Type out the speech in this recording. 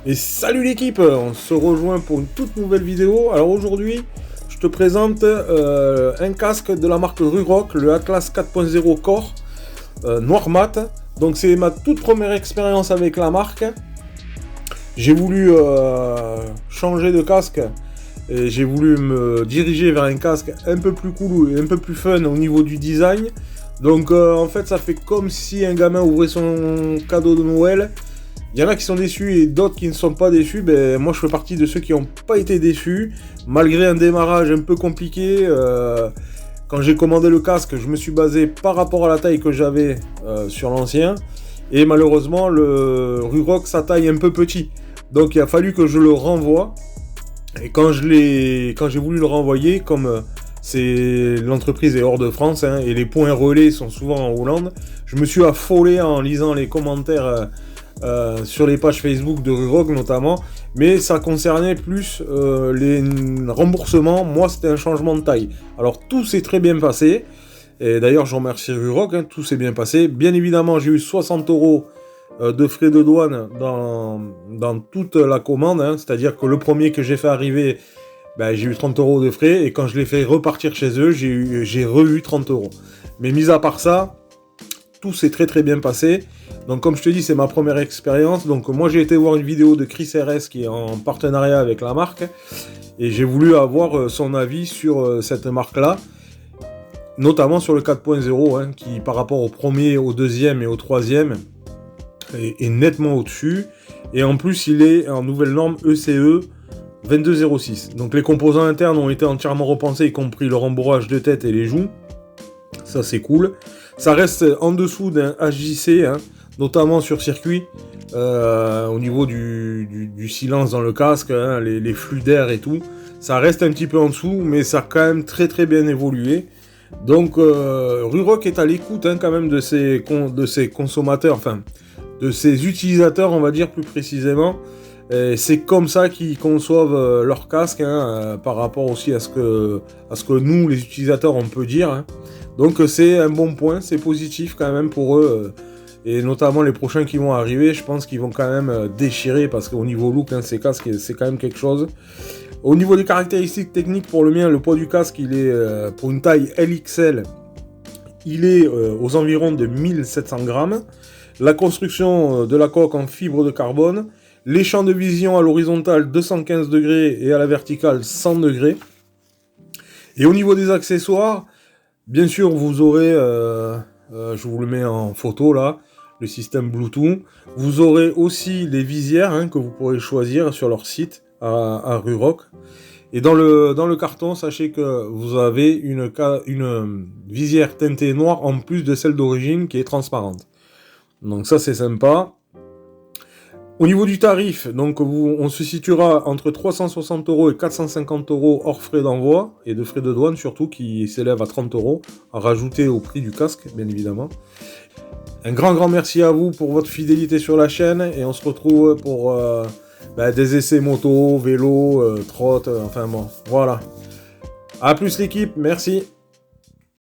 Et salut l'équipe, on se rejoint pour une toute nouvelle vidéo. Alors aujourd'hui, je te présente un casque de la marque Ruroc, le Atlas 4.0 Core noir mat. Donc c'est ma toute première expérience avec la marque. J'ai voulu changer de casque et j'ai voulu me diriger vers un casque un peu plus cool et un peu plus fun au niveau du design. Donc en fait ça fait comme si un gamin ouvrait son cadeau de Noël. Il y en a qui sont déçus et d'autres qui ne sont pas déçus. Ben, moi je fais partie de ceux qui n'ont pas été déçus. Malgré un démarrage un peu compliqué, quand j'ai commandé le casque, je me suis basé par rapport à la taille que j'avais sur l'ancien. Et malheureusement le Ruroc sa taille un peu petit. Donc il a fallu que je le renvoie. Et quand j'ai voulu le renvoyer, comme l'entreprise est hors de France et les points relais sont souvent en Hollande, je me suis affolé en lisant les commentaires sur les pages Facebook de Ruroc notamment, mais ça concernait plus les remboursements. Moi c'était un changement de taille. Alors tout s'est très bien passé, et d'ailleurs je remercie Ruroc, tout s'est bien passé. Bien évidemment j'ai eu 60 € de frais de douane dans toute la commande, c'est-à-dire que le premier que j'ai fait arriver, j'ai eu 30 € de frais, et quand je l'ai fait repartir chez eux, j'ai re-eu 30 €. Mais mis à part ça, tout s'est très très bien passé. Donc comme je te dis, c'est ma première expérience. Donc moi j'ai été voir une vidéo de Chris RS qui est en partenariat avec la marque, et j'ai voulu avoir son avis sur cette marque là, notamment sur le 4.0 qui par rapport au premier, au deuxième et au troisième est nettement au-dessus, et en plus il est en nouvelle norme ECE 2206. Donc les composants internes ont été entièrement repensés, y compris le rembourrage de tête et les joues. Ça c'est cool. Ça reste en dessous d'un HJC, notamment sur circuit, au niveau du silence dans le casque, les flux d'air et tout. Ça reste un petit peu en dessous, mais ça a quand même très très bien évolué. Donc Ruroc est à l'écoute quand même de ses consommateurs, enfin de ses utilisateurs, on va dire plus précisément. C'est comme ça qu'ils conçoivent leur casque, par rapport aussi à ce que nous, les utilisateurs, on peut dire. Donc c'est un bon point, c'est positif quand même pour eux. Et notamment les prochains qui vont arriver, je pense qu'ils vont quand même déchirer, parce qu'au niveau look, ces casques, c'est quand même quelque chose. Au niveau des caractéristiques techniques, pour le mien, le poids du casque, il est pour une taille LXL, il est aux environs de 1700 grammes. La construction de la coque en fibre de carbone. Les champs de vision à l'horizontale 215 degrés et à la verticale 100 degrés. Et au niveau des accessoires, bien sûr vous aurez, je vous le mets en photo là, le système Bluetooth. Vous aurez aussi les visières que vous pourrez choisir sur leur site à Ruroc. Et dans le carton, sachez que vous avez une visière teintée noire en plus de celle d'origine qui est transparente. Donc ça c'est sympa. Au niveau du tarif, donc on se situera entre 360 € et 450 € hors frais d'envoi et de frais de douane surtout, qui s'élèvent à 30 € à rajouter au prix du casque bien évidemment. Un grand merci à vous pour votre fidélité sur la chaîne, et on se retrouve pour des essais moto, vélo, trotte, enfin bon, voilà. A plus l'équipe, merci.